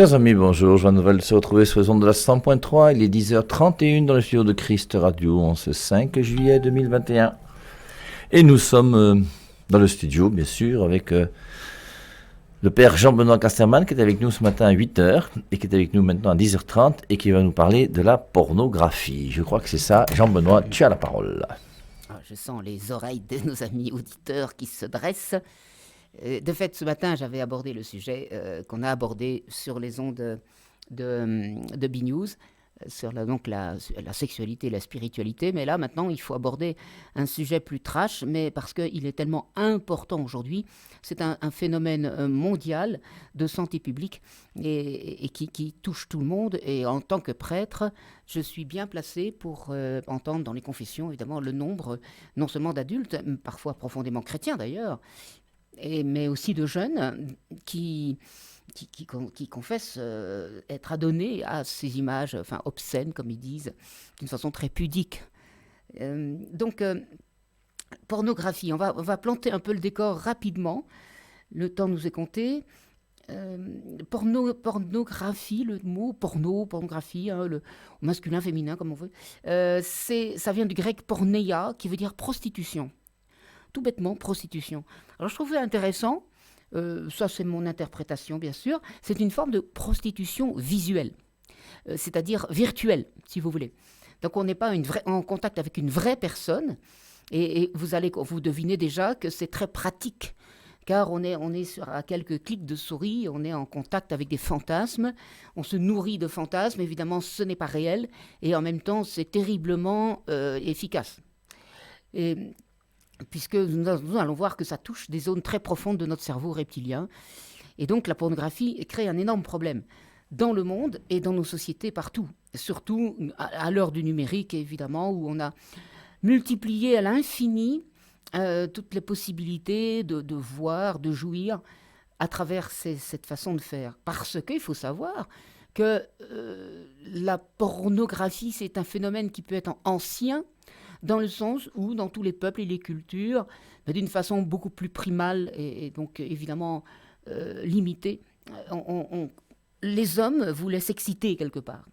Chers amis, bonjour. Joie nouvelle de se retrouver sur les ondes de la 100.3. Il est 10h31 dans le studio de Christ Radio en ce 5 juillet 2021. Et nous sommes dans le studio, bien sûr, avec le père Jean-Benoît Casterman qui est avec nous ce matin à 8h et qui est avec nous maintenant à 10h30 et qui va nous parler de la pornographie. Je crois que c'est ça. Jean-Benoît, tu as la parole. Je sens les oreilles de nos amis auditeurs qui se dressent. De fait, ce matin, j'avais abordé le sujet qu'on a abordé sur les ondes de B-News, sur la sexualité, la spiritualité. Mais là, maintenant, il faut aborder un sujet plus trash, mais parce qu'il est tellement important aujourd'hui. C'est un phénomène mondial de santé publique et qui touche tout le monde. Et en tant que prêtre, je suis bien placé pour entendre dans les confessions, évidemment, le nombre, non seulement d'adultes, parfois profondément chrétiens d'ailleurs, mais aussi de jeunes qui confessent être adonnés à ces images, enfin obscènes comme ils disent, d'une façon très pudique. Donc, pornographie, on va planter un peu le décor rapidement, le temps nous est compté. Pornographie, le mot pornographie, hein, le masculin, féminin, comme on veut, ça vient du grec porneia, qui veut dire prostitution. Tout bêtement, prostitution. Alors je trouvais intéressant, ça c'est mon interprétation bien sûr, c'est une forme de prostitution visuelle, c'est-à-dire virtuelle, si vous voulez. Donc on n'est pas en contact avec une vraie personne, et vous devinez déjà que c'est très pratique, car on est à quelques clics de souris, on est en contact avec des fantasmes, on se nourrit de fantasmes, évidemment ce n'est pas réel, et en même temps c'est terriblement efficace. Puisque nous allons voir que ça touche des zones très profondes de notre cerveau reptilien. Et donc la pornographie crée un énorme problème dans le monde et dans nos sociétés partout. Surtout à l'heure du numérique, évidemment, où on a multiplié à l'infini toutes les possibilités de voir, de jouir à travers cette façon de faire. Parce qu'il faut savoir que la pornographie, c'est un phénomène qui peut être ancien, dans le sens où, dans tous les peuples et les cultures, d'une façon beaucoup plus primale et donc évidemment limitée, les hommes voulaient s'exciter quelque part.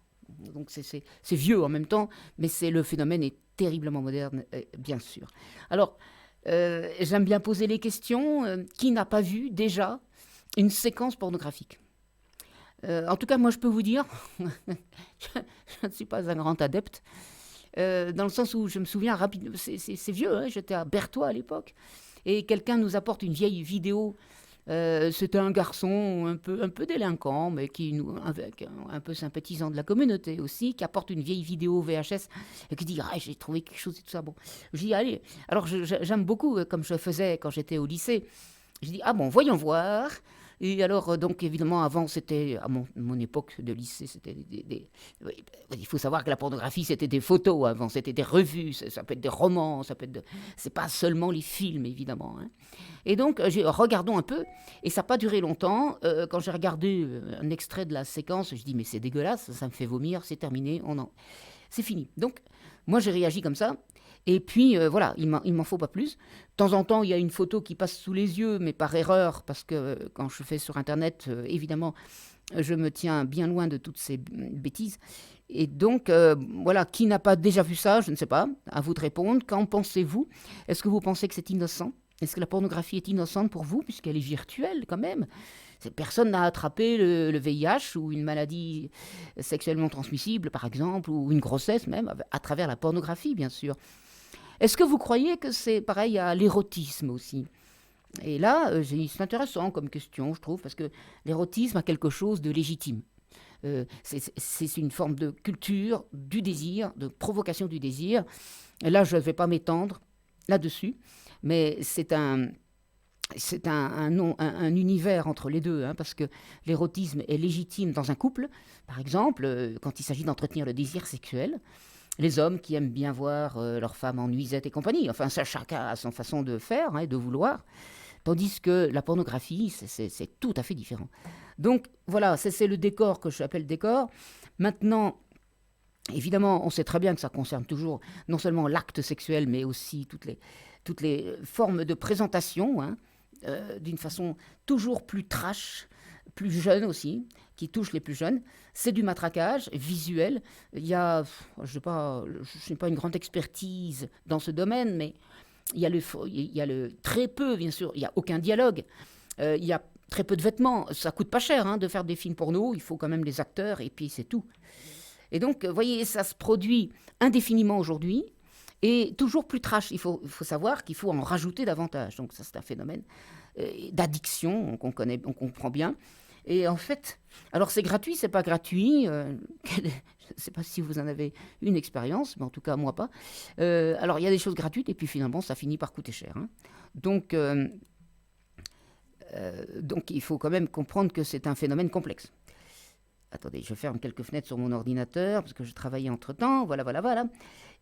Donc c'est vieux en même temps, mais le phénomène est terriblement moderne, bien sûr. Alors, j'aime bien poser les questions. Qui n'a pas vu déjà une séquence pornographique ? En tout cas, moi, je peux vous dire, je ne suis pas un grand adepte, dans le sens où je me souviens rapidement, c'est vieux, hein, j'étais à Berthois à l'époque, et quelqu'un nous apporte une vieille vidéo. C'était un garçon un peu délinquant, mais un peu sympathisant de la communauté aussi, qui apporte une vieille vidéo VHS et qui dit j'ai trouvé quelque chose et tout ça. Bon, je dis allez. Alors j'aime beaucoup, comme je faisais quand j'étais au lycée. Je dis voyons voir. Et alors, donc, évidemment, avant, c'était, à mon époque de lycée, c'était il faut savoir que la pornographie, c'était des photos avant, c'était des revues, ça peut être des romans, c'est pas seulement les films, évidemment. Hein. Et donc, regardons un peu, et ça n'a pas duré longtemps. Quand j'ai regardé un extrait de la séquence, je dis, mais c'est dégueulasse, ça me fait vomir, c'est terminé, c'est fini. Donc, moi, j'ai réagi comme ça. Et puis, voilà, il m'en faut pas plus. De temps en temps, il y a une photo qui passe sous les yeux, mais par erreur, parce que quand je fais sur Internet, évidemment, je me tiens bien loin de toutes ces bêtises. Et donc, voilà, qui n'a pas déjà vu ça, je ne sais pas, à vous de répondre. Qu'en pensez-vous ? Est-ce que vous pensez que c'est innocent ? Est-ce que la pornographie est innocente pour vous, puisqu'elle est virtuelle quand même ? Personne n'a attrapé le VIH ou une maladie sexuellement transmissible, par exemple, ou une grossesse même, à travers la pornographie, bien sûr. Est-ce que vous croyez que c'est pareil à l'érotisme aussi ? Et là, c'est intéressant comme question, je trouve, parce que l'érotisme a quelque chose de légitime. C'est une forme de culture du désir, de provocation du désir. Et là, je ne vais pas m'étendre là-dessus, mais c'est un univers entre les deux, hein, parce que l'érotisme est légitime dans un couple, par exemple, quand il s'agit d'entretenir le désir sexuel. Les hommes qui aiment bien voir leur femme en nuisette et compagnie. Enfin, ça, chacun a son façon de faire et de vouloir. Tandis que la pornographie, c'est tout à fait différent. Donc, voilà, c'est le décor que j'appelle décor. Maintenant, évidemment, on sait très bien que ça concerne toujours non seulement l'acte sexuel, mais aussi toutes les formes de présentation, hein, d'une façon toujours plus trash, plus jeunes aussi, qui touchent les plus jeunes. C'est du matraquage visuel. Il y a, je n'ai pas une grande expertise dans ce domaine, mais il y a le très peu, bien sûr, il n'y a aucun dialogue. Il y a très peu de vêtements. Ça coûte pas cher de faire des films porno. Il faut quand même les acteurs et puis c'est tout. Et donc, vous voyez, ça se produit indéfiniment aujourd'hui et toujours plus trash. Il faut savoir qu'il faut en rajouter davantage. Donc ça, c'est un phénomène d'addiction qu'on connaît, on comprend bien. Et en fait, alors c'est gratuit, c'est pas gratuit. Je ne sais pas si vous en avez une expérience, mais en tout cas, moi pas. Alors, il y a des choses gratuites et puis finalement, ça finit par coûter cher. Donc, il faut quand même comprendre que c'est un phénomène complexe. Attendez, je ferme quelques fenêtres sur mon ordinateur parce que je travaillais entre-temps. Voilà.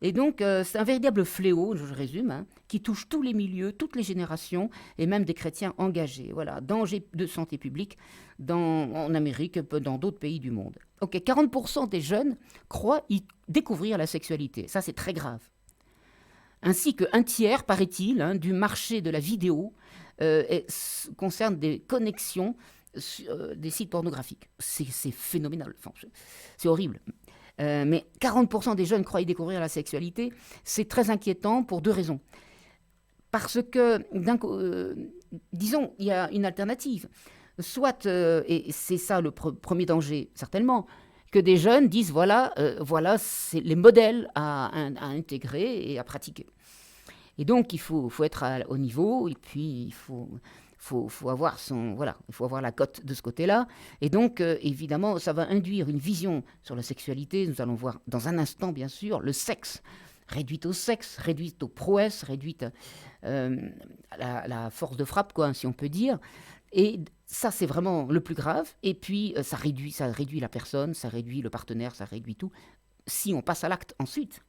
Et donc, c'est un véritable fléau, je résume, qui touche tous les milieux, toutes les générations et même des chrétiens engagés. Voilà, danger de santé publique en Amérique, dans d'autres pays du monde. Ok, 40% des jeunes croient y découvrir la sexualité. Ça, c'est très grave. Ainsi qu'un tiers, paraît-il, du marché de la vidéo concerne des connexions des sites pornographiques. C'est phénoménal, enfin, c'est horrible. Mais 40% des jeunes croient y découvrir la sexualité. C'est très inquiétant pour deux raisons. Parce que, disons, il y a une alternative. Soit, et c'est ça le premier danger, certainement, que des jeunes disent, voilà, c'est les modèles à intégrer et à pratiquer. Et donc, il faut être au niveau, et puis il faut avoir il faut avoir la cote de ce côté-là. Et donc, évidemment, ça va induire une vision sur la sexualité. Nous allons voir dans un instant, bien sûr, le sexe, réduite au sexe, réduite aux prouesses, réduite à la force de frappe, quoi, si on peut dire. Et ça, c'est vraiment le plus grave. Et puis, ça réduit la personne, ça réduit le partenaire, ça réduit tout, si on passe à l'acte ensuite.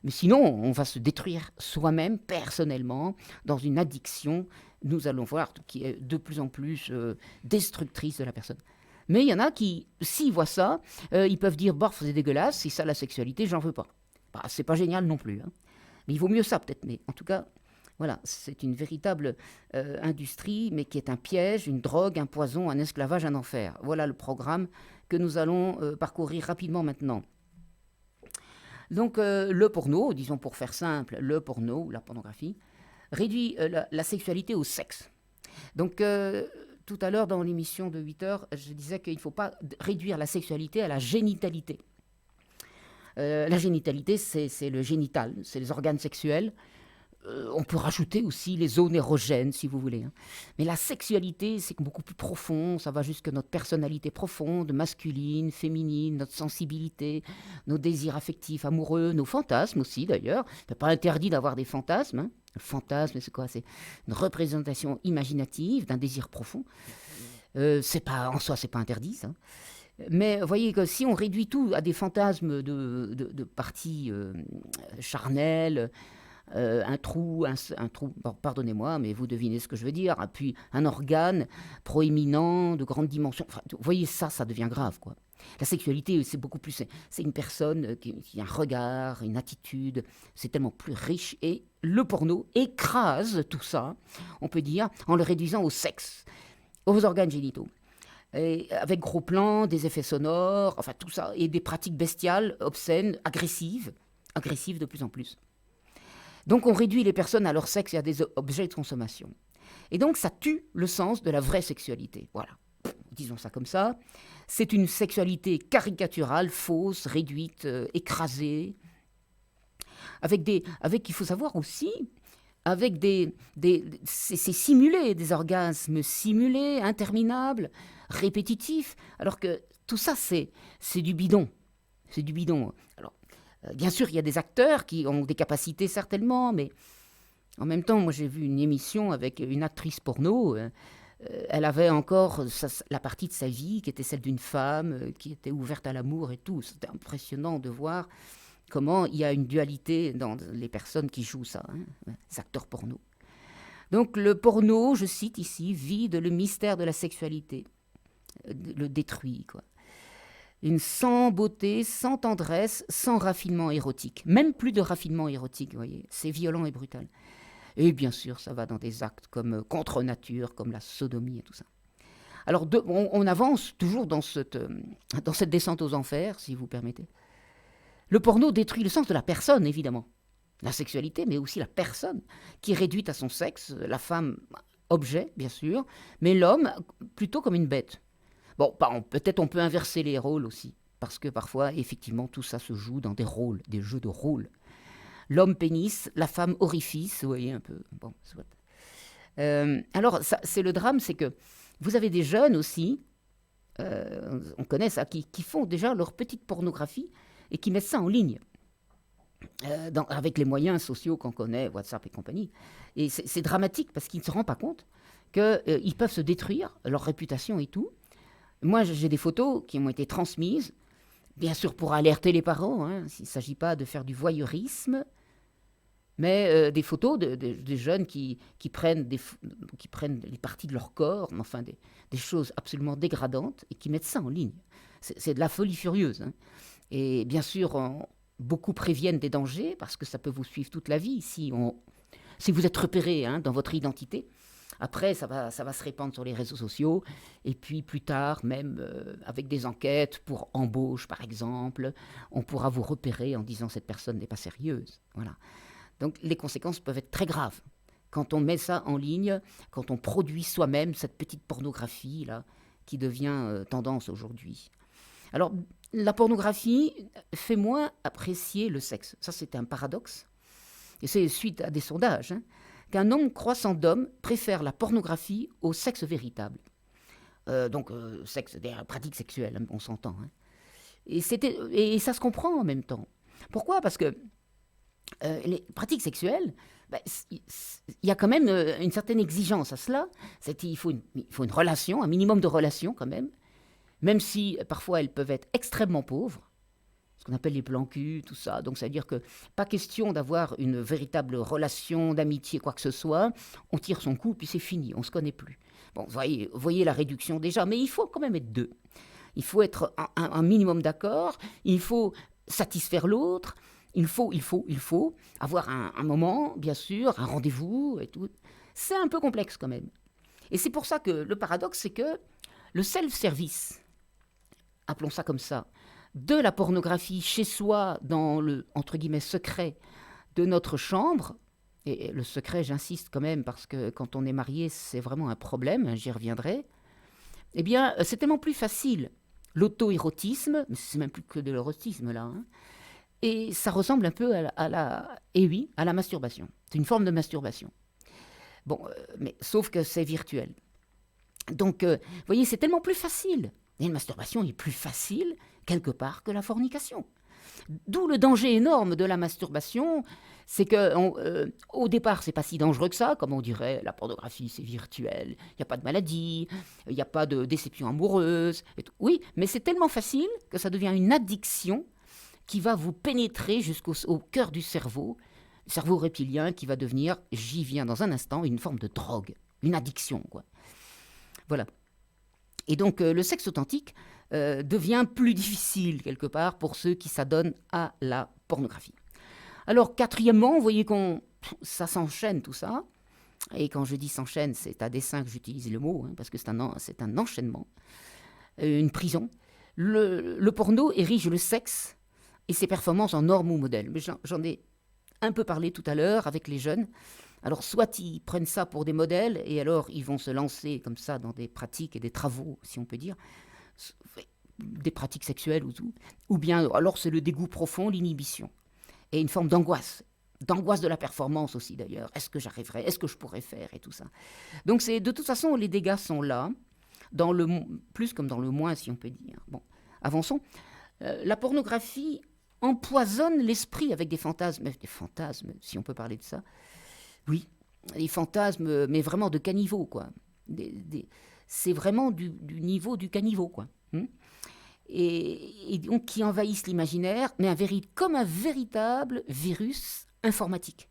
Mais sinon, on va se détruire soi-même, personnellement, dans une addiction, nous allons voir, qui est de plus en plus destructrice de la personne. Mais il y en a qui, s'ils voient ça, ils peuvent dire, bof, c'est dégueulasse, c'est ça la sexualité, j'en veux pas. Bah, c'est pas génial non plus. Mais il vaut mieux ça peut-être. Mais en tout cas, voilà, c'est une véritable industrie, mais qui est un piège, une drogue, un poison, un esclavage, un enfer. Voilà le programme que nous allons parcourir rapidement maintenant. Donc le porno, disons pour faire simple, le porno ou la pornographie, réduit la sexualité au sexe. Donc tout à l'heure dans l'émission de 8 heures, je disais qu'il ne faut pas réduire la sexualité à la génitalité. La génitalité, c'est le génital, c'est les organes sexuels. On peut rajouter aussi les zones érogènes, si vous voulez. Mais la sexualité, c'est beaucoup plus profond. Ça va jusque notre personnalité profonde, masculine, féminine, notre sensibilité, nos désirs affectifs, amoureux, nos fantasmes aussi, d'ailleurs. C'est pas interdit d'avoir des fantasmes. Le fantasme, c'est quoi? C'est une représentation imaginative d'un désir profond. En soi, c'est pas interdit, ça. Mais vous voyez que si on réduit tout à des fantasmes de parties charnelles, un trou, bon, pardonnez-moi, mais vous devinez ce que je veux dire, puis un organe proéminent, de grande dimension. Enfin, vous voyez, ça devient grave, quoi. La sexualité, c'est beaucoup plus. C'est une personne qui a un regard, une attitude, c'est tellement plus riche. Et le porno écrase tout ça, on peut dire, en le réduisant au sexe, aux organes génitaux. Et avec gros plans, des effets sonores, enfin tout ça, et des pratiques bestiales, obscènes, agressives de plus en plus. Donc on réduit les personnes à leur sexe et à des objets de consommation. Et donc ça tue le sens de la vraie sexualité. Voilà, disons ça comme ça. C'est une sexualité caricaturale, fausse, réduite, écrasée. Il faut savoir aussi, avec c'est simulé, des orgasmes simulés, interminables, répétitifs, alors que tout ça, c'est du bidon. C'est du bidon. Alors, bien sûr, il y a des acteurs qui ont des capacités certainement, mais en même temps, moi j'ai vu une émission avec une actrice porno. Elle avait encore la partie de sa vie qui était celle d'une femme, qui était ouverte à l'amour et tout. C'était impressionnant de voir comment il y a une dualité dans les personnes qui jouent ça, les acteurs porno. Donc le porno, je cite ici, vide le mystère de la sexualité, le détruit, quoi. Une sans beauté, sans tendresse, sans raffinement érotique. Même plus de raffinement érotique, vous voyez. C'est violent et brutal. Et bien sûr, ça va dans des actes comme contre nature, comme la sodomie et tout ça. Alors, on avance toujours dans cette descente aux enfers, si vous permettez. Le porno détruit le sens de la personne, évidemment. La sexualité, mais aussi la personne, qui est réduite à son sexe, la femme, objet, bien sûr, mais l'homme, plutôt comme une bête. Bon, peut-être on peut inverser les rôles aussi, parce que parfois, effectivement, tout ça se joue dans des rôles, des jeux de rôles. L'homme pénis, la femme orifice, vous voyez un peu. Bon, soit. Alors, c'est le drame, c'est que vous avez des jeunes aussi, on connaît ça, qui font déjà leur petite pornographie et qui mettent ça en ligne, avec les moyens sociaux qu'on connaît, WhatsApp et compagnie. Et c'est dramatique parce qu'ils ne se rendent pas compte qu'ils peuvent se détruire, leur réputation et tout. Moi, j'ai des photos qui m'ont été transmises, bien sûr pour alerter les parents, hein, s'il ne s'agit pas de faire du voyeurisme, mais des photos de jeunes qui prennent les parties de leur corps, enfin des choses absolument dégradantes, et qui mettent ça en ligne. C'est de la folie furieuse. Hein. Et bien sûr, beaucoup préviennent des dangers, parce que ça peut vous suivre toute la vie, si vous êtes repéré, hein, dans votre identité. Après, ça va se répandre sur les réseaux sociaux, et puis plus tard, même avec des enquêtes pour embauche, par exemple, on pourra vous repérer en disant « cette personne n'est pas sérieuse ». Voilà. Donc les conséquences peuvent être très graves. Quand on met ça en ligne, quand on produit soi-même cette petite pornographie là, qui devient tendance aujourd'hui. Alors, la pornographie fait moins apprécier le sexe. Ça, c'est un paradoxe. Et c'est suite à des sondages, hein, qu'un nombre croissant d'hommes préfèrent la pornographie au sexe véritable. Sexe, des pratiques sexuelles, hein, on s'entend. Hein. Et ça se comprend en même temps. Pourquoi ? Parce que les pratiques sexuelles, il y a quand même une certaine exigence à cela. Il faut une relation, un minimum de relation quand même si parfois elles peuvent être extrêmement pauvres, ce qu'on appelle les plans cul, tout ça. Donc ça veut dire que pas question d'avoir une véritable relation d'amitié, quoi que ce soit. On tire son coup, puis c'est fini, on ne se connaît plus. Bon, vous voyez la réduction déjà, mais il faut quand même être deux. Il faut être un minimum d'accord, il faut satisfaire l'autre, il faut avoir un moment, bien sûr, un rendez-vous et tout. C'est un peu complexe quand même. Et c'est pour ça que le paradoxe, c'est que le self-service, appelons ça comme ça, de la pornographie chez soi, dans le, entre guillemets, secret de notre chambre, et le secret, j'insiste quand même, parce que quand on est marié, c'est vraiment un problème, j'y reviendrai, eh bien, c'est tellement plus facile. L'auto-érotisme, mais c'est même plus que de l'érotisme là, hein, et ça ressemble un peu à la masturbation. C'est une forme de masturbation. Bon, mais sauf que c'est virtuel. Donc, vous voyez, c'est tellement plus facile. Et une masturbation est plus facile, quelque part, que la fornication. D'où le danger énorme de la masturbation, c'est qu'au départ, c'est pas si dangereux que ça, comme on dirait, la pornographie, c'est virtuel, il n'y a pas de maladie, il n'y a pas de déception amoureuse. Et tout. Oui, mais c'est tellement facile que ça devient une addiction qui va vous pénétrer au cœur du cerveau reptilien qui va devenir, j'y viens dans un instant, une forme de drogue, une addiction, quoi. Voilà. Et donc, le sexe authentique devient plus difficile, quelque part, pour ceux qui s'adonnent à la pornographie. Alors, quatrièmement, vous voyez ça s'enchaîne, tout ça. Et quand je dis s'enchaîne, c'est à dessein que j'utilise le mot, hein, parce que c'est un enchaînement, une prison. Le porno érige le sexe et ses performances en normes ou modèles. Mais j'en ai un peu parlé tout à l'heure avec les jeunes. Alors, soit ils prennent ça pour des modèles, et alors ils vont se lancer comme ça dans des pratiques et des travaux, si on peut dire, des pratiques sexuelles ou bien alors c'est le dégoût profond, l'inhibition, et une forme d'angoisse de la performance aussi d'ailleurs. Est-ce que j'arriverai ? Est-ce que je pourrais faire ? Et tout ça. Donc, de toute façon, les dégâts sont là, dans le plus comme dans le moins, si on peut dire. Bon, avançons. La pornographie empoisonne l'esprit avec des fantasmes, si on peut parler de ça. Oui, des fantasmes, mais vraiment de caniveau, quoi. C'est vraiment du niveau du caniveau, quoi. Et donc qui envahissent l'imaginaire, mais comme un véritable virus informatique,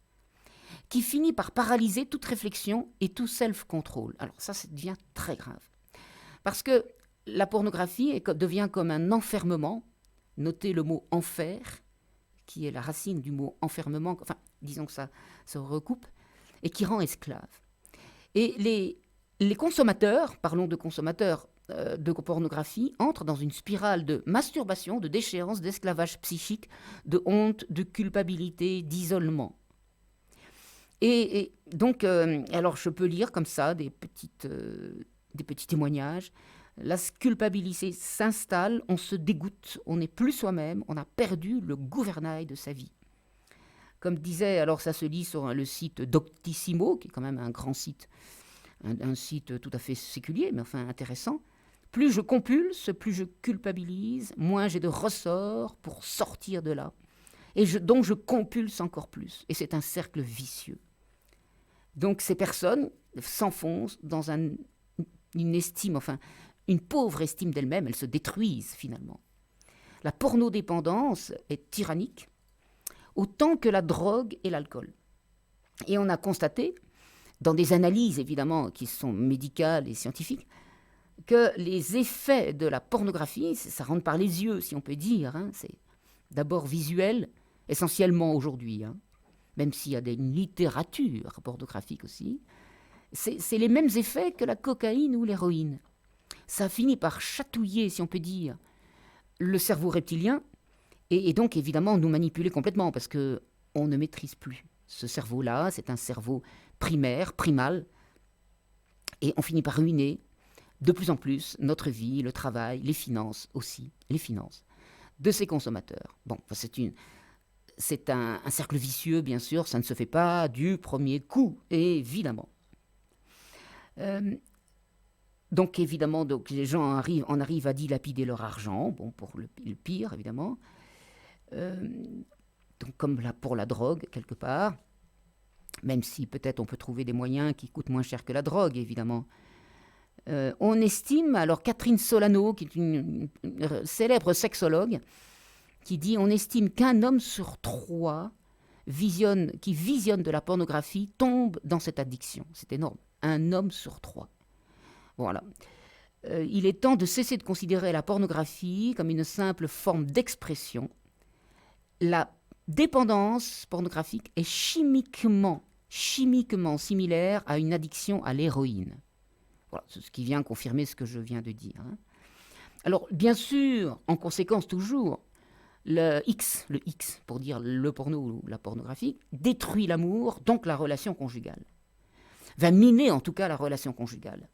qui finit par paralyser toute réflexion et tout self-control. Alors ça devient très grave. Parce que la pornographie devient comme un enfermement. Notez le mot « enfer », qui est la racine du mot « enfermement », enfin, disons que ça se recoupe, et qui rend esclave. Et Les consommateurs, parlons de consommateurs de pornographie, entrent dans une spirale de masturbation, de déchéance, d'esclavage psychique, de honte, de culpabilité, d'isolement. Et donc, alors je peux lire comme ça des petits témoignages. La culpabilité s'installe, on se dégoûte, on n'est plus soi-même, on a perdu le gouvernail de sa vie. Comme disait, alors ça se lit sur le site Doctissimo, qui est quand même un grand site, un site tout à fait séculier, mais enfin intéressant. Plus je compulse, plus je culpabilise, moins j'ai de ressorts pour sortir de là. Donc je compulse encore plus. Et c'est un cercle vicieux. Donc ces personnes s'enfoncent dans une estime, enfin une pauvre estime d'elles-mêmes, elles se détruisent finalement. La pornodépendance est tyrannique, autant que la drogue et l'alcool. Et on a constaté, dans des analyses évidemment qui sont médicales et scientifiques, que les effets de la pornographie, ça rentre par les yeux si on peut dire, c'est d'abord visuel, essentiellement aujourd'hui, même s'il y a une littérature pornographique aussi, c'est les mêmes effets que la cocaïne ou l'héroïne. Ça finit par chatouiller, si on peut dire, le cerveau reptilien, et donc évidemment nous manipuler complètement, parce qu'on ne maîtrise plus. Ce cerveau-là, c'est un cerveau primaire, primal, et on finit par ruiner de plus en plus notre vie, le travail, les finances aussi, les finances de ces consommateurs. Bon, c'est un cercle vicieux, bien sûr, ça ne se fait pas du premier coup, évidemment. Donc évidemment, les gens en arrivent à dilapider leur argent, bon, pour le pire, évidemment. Donc comme pour la drogue, quelque part, même si peut-être on peut trouver des moyens qui coûtent moins cher que la drogue, évidemment. On estime, alors Catherine Solano, qui est une célèbre sexologue, qui dit on estime qu'un homme sur 3 qui visionne de la pornographie tombe dans cette addiction. C'est énorme. Un homme sur 3. Voilà. Il est temps de cesser de considérer la pornographie comme une simple forme d'expression. La dépendance pornographique est chimiquement similaire à une addiction à l'héroïne. Voilà, c'est ce qui vient confirmer ce que je viens de dire. Alors, bien sûr, en conséquence toujours, le X, pour dire le porno ou la pornographie, détruit l'amour, donc la relation conjugale. Va miner en tout cas la relation conjugale.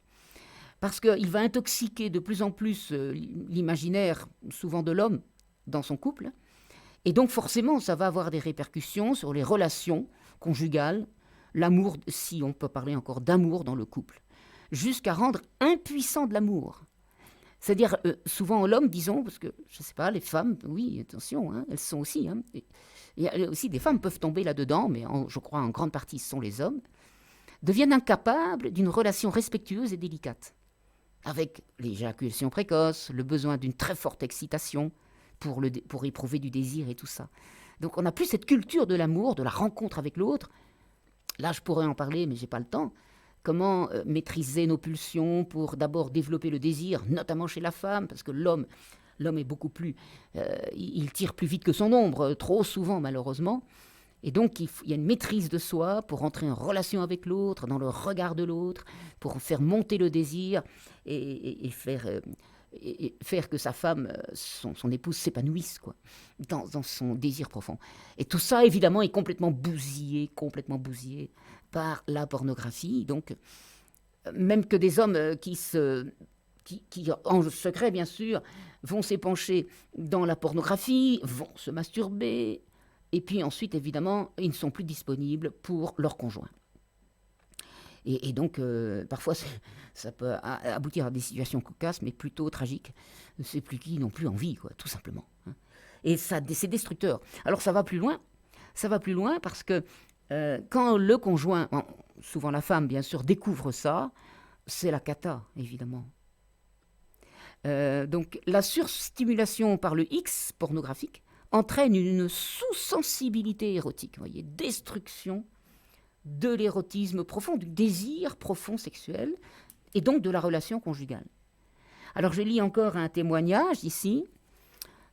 Parce qu'il va intoxiquer de plus en plus l'imaginaire, souvent de l'homme, dans son couple. Et donc forcément, ça va avoir des répercussions sur les relations conjugales, l'amour, si on peut parler encore d'amour dans le couple, jusqu'à rendre impuissant de l'amour. C'est-à-dire, souvent l'homme, disons, parce que, je ne sais pas, les femmes, oui, attention, elles sont aussi, il y a aussi des femmes peuvent tomber là-dedans, mais je crois en grande partie ce sont les hommes, deviennent incapables d'une relation respectueuse et délicate, avec l'éjaculation précoce, le besoin d'une très forte excitation pour éprouver du désir et tout ça. Donc on n'a plus cette culture de l'amour, de la rencontre avec l'autre. Là, je pourrais en parler, mais je n'ai pas le temps. Comment maîtriser nos pulsions pour d'abord développer le désir, notamment chez la femme, parce que l'homme est beaucoup plus... il tire plus vite que son ombre, trop souvent malheureusement. Et donc il y a une maîtrise de soi pour entrer en relation avec l'autre, dans le regard de l'autre, pour faire monter le désir et faire que sa femme, son épouse s'épanouisse quoi, dans son désir profond. Et tout ça évidemment est complètement bousillé par la pornographie. Donc, même que des hommes qui en secret, bien sûr, vont s'épancher dans la pornographie, vont se masturber, et puis ensuite, évidemment, ils ne sont plus disponibles pour leur conjoint. Et donc, parfois, ça peut aboutir à des situations cocasses, mais plutôt tragiques. C'est plus qui n'ont plus envie, quoi, tout simplement. Et ça, c'est destructeur. Alors, ça va plus loin parce que quand le conjoint, souvent la femme bien sûr, découvre ça, c'est la cata, évidemment. Donc la surstimulation par le X pornographique entraîne une sous-sensibilité érotique, vous voyez, destruction de l'érotisme profond, du désir profond sexuel, et donc de la relation conjugale. Alors je lis encore un témoignage ici.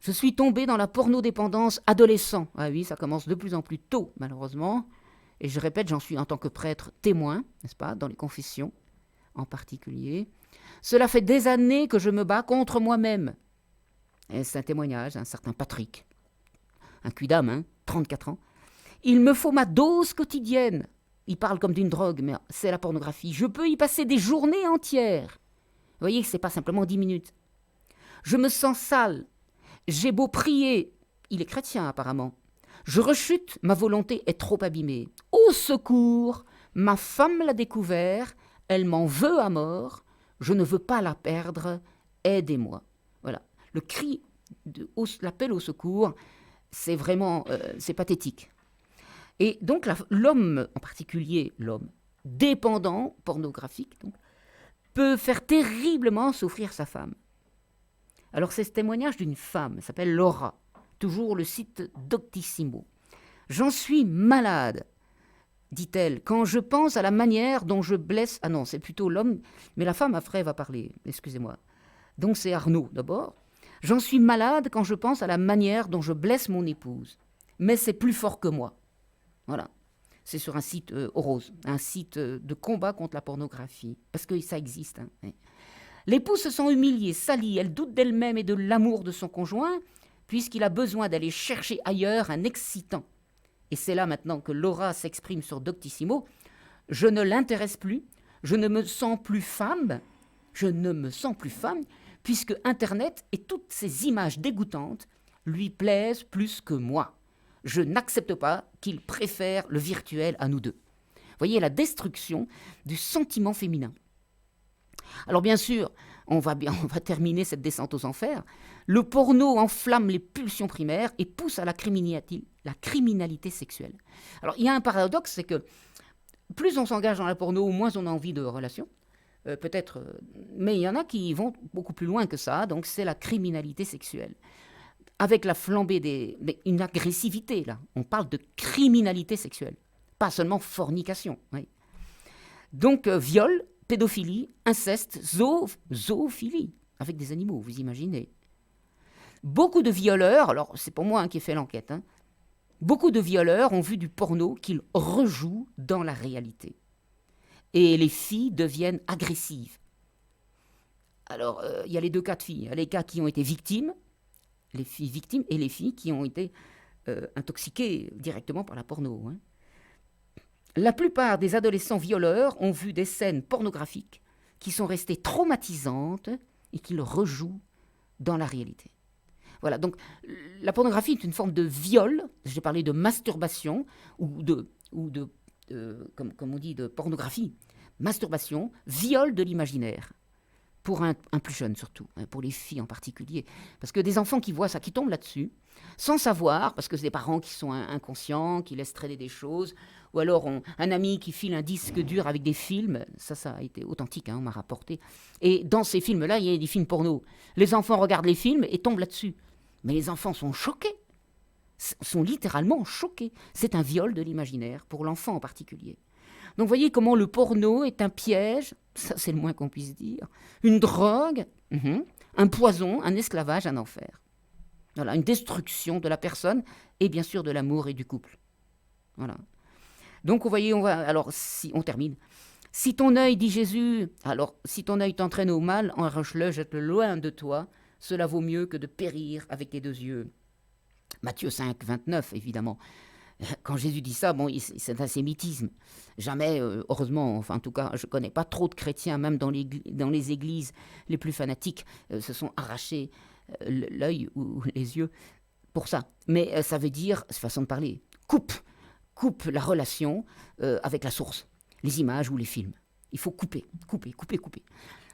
Je suis tombée dans la pornodépendance adolescent. Ah oui, ça commence de plus en plus tôt, malheureusement. Et je répète, j'en suis en tant que prêtre témoin, n'est-ce pas, dans les confessions, en particulier. Cela fait des années que je me bats contre moi-même. Et c'est un témoignage d'un certain Patrick, un cuidam, 34 ans. Il me faut ma dose quotidienne. Il parle comme d'une drogue, mais c'est la pornographie. Je peux y passer des journées entières. Vous voyez que ce n'est pas simplement 10 minutes. Je me sens sale. J'ai beau prier. Il est chrétien apparemment. Je rechute, ma volonté est trop abîmée. Au secours, ma femme l'a découvert, elle m'en veut à mort, je ne veux pas la perdre, aidez-moi. Voilà, le cri, l'appel au secours, c'est vraiment, c'est pathétique. Et donc l'homme, en particulier l'homme dépendant, pornographique, donc, peut faire terriblement souffrir sa femme. Alors c'est ce témoignage d'une femme, elle s'appelle Laura. Toujours le site Doctissimo. J'en suis malade, dit-elle, quand je pense à la manière dont je blesse... Ah non, c'est plutôt l'homme, mais la femme après va parler, excusez-moi. Donc c'est Arnaud d'abord. J'en suis malade quand je pense à la manière dont je blesse mon épouse. Mais c'est plus fort que moi. Voilà. C'est sur un site Orose, un site de combat contre la pornographie. Parce que ça existe. L'épouse se sent humiliée, salie, elle doute d'elle-même et de l'amour de son conjoint, puisqu'il a besoin d'aller chercher ailleurs un excitant. Et c'est là maintenant que Laura s'exprime sur Doctissimo. Je ne l'intéresse plus, je ne me sens plus femme, puisque Internet et toutes ces images dégoûtantes lui plaisent plus que moi. Je n'accepte pas qu'il préfère le virtuel à nous deux. Vous voyez la destruction du sentiment féminin. Alors bien sûr, on va terminer cette descente aux enfers. Le porno enflamme les pulsions primaires et pousse à la criminalité sexuelle. Alors il y a un paradoxe, c'est que plus on s'engage dans la porno, moins on a envie de relations. Mais il y en a qui vont beaucoup plus loin que ça, donc c'est la criminalité sexuelle. Avec la flambée une agressivité, là. On parle de criminalité sexuelle, pas seulement fornication. Oui. Donc viol, pédophilie, inceste, zoophilie, avec des animaux, vous imaginez. Beaucoup de violeurs, alors c'est pas moi qui ai fait l'enquête, beaucoup de violeurs ont vu du porno qu'ils rejouent dans la réalité. Et les filles deviennent agressives. Alors, il y a les deux cas de filles. Il y a les cas qui ont été victimes, les filles victimes, et les filles qui ont été intoxiquées directement par la porno. La plupart des adolescents violeurs ont vu des scènes pornographiques qui sont restées traumatisantes et qu'ils rejouent dans la réalité. Voilà, donc la pornographie est une forme de viol. J'ai parlé de masturbation ou comme on dit, de pornographie. Masturbation, viol de l'imaginaire. Pour un plus jeune surtout, pour les filles en particulier. Parce que des enfants qui voient ça, qui tombent là-dessus, sans savoir, parce que c'est des parents qui sont inconscients, qui laissent traîner des choses, ou alors un ami qui file un disque dur avec des films, ça a été authentique, on m'a rapporté. Et dans ces films-là, il y a des films porno. Les enfants regardent les films et tombent là-dessus. Mais les enfants sont choqués, sont littéralement choqués. C'est un viol de l'imaginaire, pour l'enfant en particulier. Donc vous voyez comment le porno est un piège, ça c'est le moins qu'on puisse dire, une drogue, un poison, un esclavage, un enfer. Voilà, une destruction de la personne et bien sûr de l'amour et du couple. Voilà. Donc vous voyez, on termine. Si ton œil, dit Jésus, alors si ton œil t'entraîne au mal, arrache-le, jette-le loin de toi, cela vaut mieux que de périr avec tes deux yeux. Matthieu 5, 29, évidemment. Quand Jésus dit ça, c'est un sémitisme. Jamais, heureusement, enfin en tout cas, je ne connais pas trop de chrétiens, même dans les églises les plus fanatiques, se sont arrachés l'œil ou les yeux pour ça. Mais ça veut dire, c'est façon de parler, coupe la relation avec la source, les images ou les films. Il faut couper.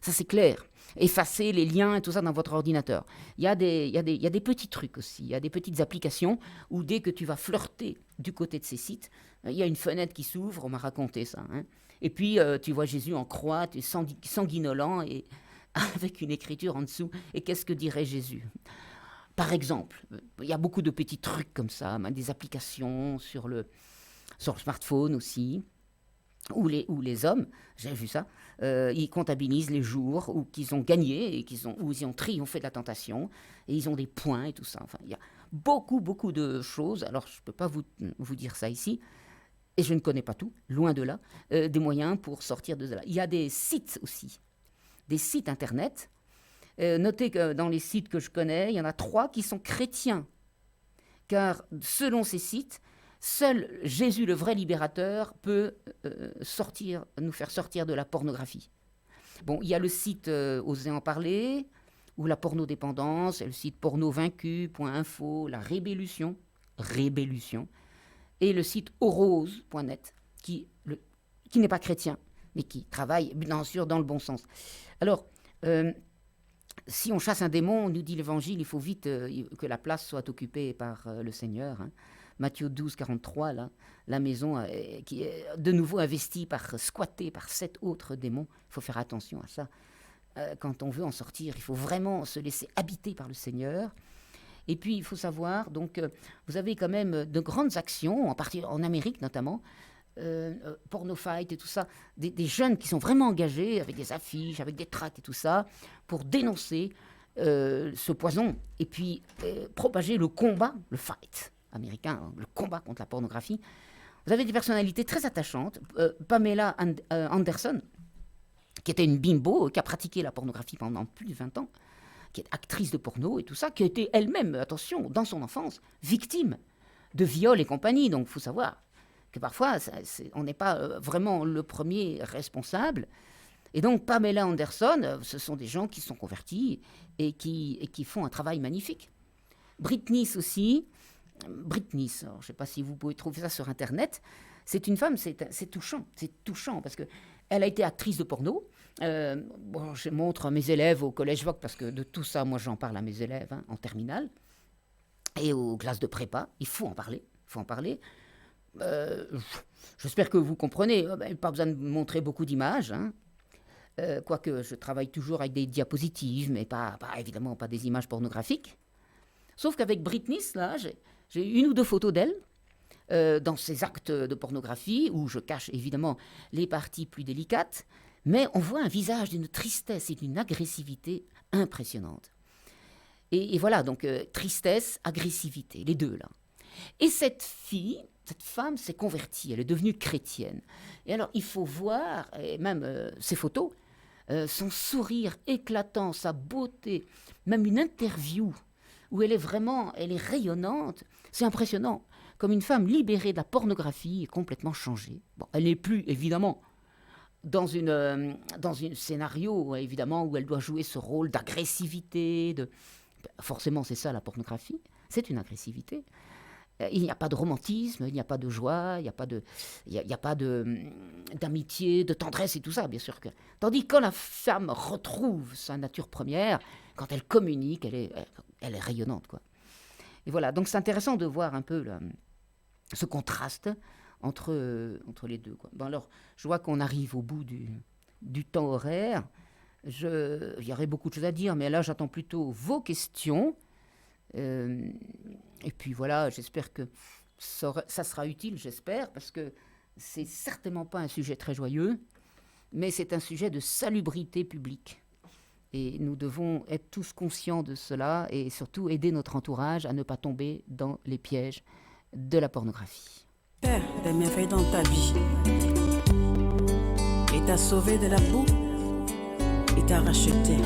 Ça, c'est clair. Effacer les liens et tout ça dans votre ordinateur. Il y a des petits trucs aussi. Il y a des petites applications où dès que tu vas flirter du côté de ces sites, il y a une fenêtre qui s'ouvre, on m'a raconté ça. Et puis, tu vois Jésus en croix, tu es sanguinolent et avec une écriture en dessous. Et qu'est-ce que dirait Jésus ? Par exemple, il y a beaucoup de petits trucs comme ça, des applications sur le smartphone aussi. Où les hommes, j'ai vu ça, ils comptabilisent les jours où qu'ils ont gagné et où ils ont triomphé de la tentation et ils ont des points et tout ça. Enfin, il y a beaucoup de choses. Alors, je ne peux pas vous dire ça ici. et je ne connais pas tout, loin de là, des moyens pour sortir de là. Il y a des sites aussi, des sites internet. Notez que dans les sites que je connais, il y en a 3 qui sont chrétiens. Car selon ces sites, seul Jésus, le vrai libérateur, peut nous faire sortir de la pornographie. Bon, il y a le site Osez en parler, ou la pornodépendance, et le site pornovaincu.info, la Rébellution, et le site orose.net, qui n'est pas chrétien, mais qui travaille bien sûr dans le bon sens. Alors, si on chasse un démon, nous dit l'Évangile, il faut vite que la place soit occupée par le Seigneur. Hein. Matthieu 12, 43, là, la maison qui est de nouveau investie, squattée par 7 autres démons. Il faut faire attention à ça. Quand on veut en sortir, il faut vraiment se laisser habiter par le Seigneur. Et puis, il faut savoir, donc, vous avez quand même de grandes actions, en Amérique notamment, Pornofight et tout ça, des jeunes qui sont vraiment engagés avec des affiches, avec des tracts et tout ça, pour dénoncer ce poison et puis propager le combat, le fight américain, hein, le combat contre la pornographie. Vous avez des personnalités très attachantes. Pamela Anderson, qui était une bimbo, qui a pratiqué la pornographie pendant plus de 20 ans, qui est actrice de porno et tout ça, qui a été elle-même, attention, dans son enfance, victime de viol et compagnie. Donc, il faut savoir que parfois, on n'est pas vraiment le premier responsable. Et donc, Pamela Anderson, ce sont des gens qui sont convertis et qui font un travail magnifique. Britney aussi. Britney, je ne sais pas si vous pouvez trouver ça sur Internet. C'est une femme, c'est touchant parce qu'elle a été actrice de porno. Je montre à mes élèves au collège Vogue, parce que de tout ça, moi, j'en parle à mes élèves en terminale et aux classes de prépa. Il faut en parler. J'espère que vous comprenez. Pas besoin de montrer beaucoup d'images. Hein. Quoique je travaille toujours avec des diapositives, mais évidemment pas des images pornographiques. Sauf qu'avec Britney, là, j'ai 1 ou 2 photos d'elle dans ses actes de pornographie, où je cache évidemment les parties plus délicates, mais on voit un visage d'une tristesse et d'une agressivité impressionnante. Et voilà, donc tristesse, agressivité, les deux là. Et cette femme s'est convertie, elle est devenue chrétienne. Et alors, il faut voir, et même ses photos, son sourire éclatant, sa beauté, même une interview où elle est rayonnante. C'est impressionnant. Comme une femme libérée de la pornographie et complètement changée. Bon, elle n'est plus, évidemment, dans un scénario, évidemment, où elle doit jouer ce rôle d'agressivité. Forcément, c'est ça, la pornographie. C'est une agressivité. Il n'y a pas de romantisme, il n'y a pas de joie, il n'y a pas d'amitié, de tendresse et tout ça, bien sûr. Tandis que quand la femme retrouve sa nature première, quand elle communique, elle est rayonnante, quoi. Et voilà, donc c'est intéressant de voir un peu ce contraste entre les deux, quoi. Bon, alors, je vois qu'on arrive au bout du temps horaire. Il y aurait beaucoup de choses à dire, mais là, j'attends plutôt vos questions. Et puis voilà, j'espère que ça sera utile, j'espère, parce que c'est certainement pas un sujet très joyeux, mais c'est un sujet de salubrité publique. Et nous devons être tous conscients de cela et surtout aider notre entourage à ne pas tomber dans les pièges de la pornographie. Père, des merveilles dans ta vie. Et t'a sauvé de la boue et t'a racheté.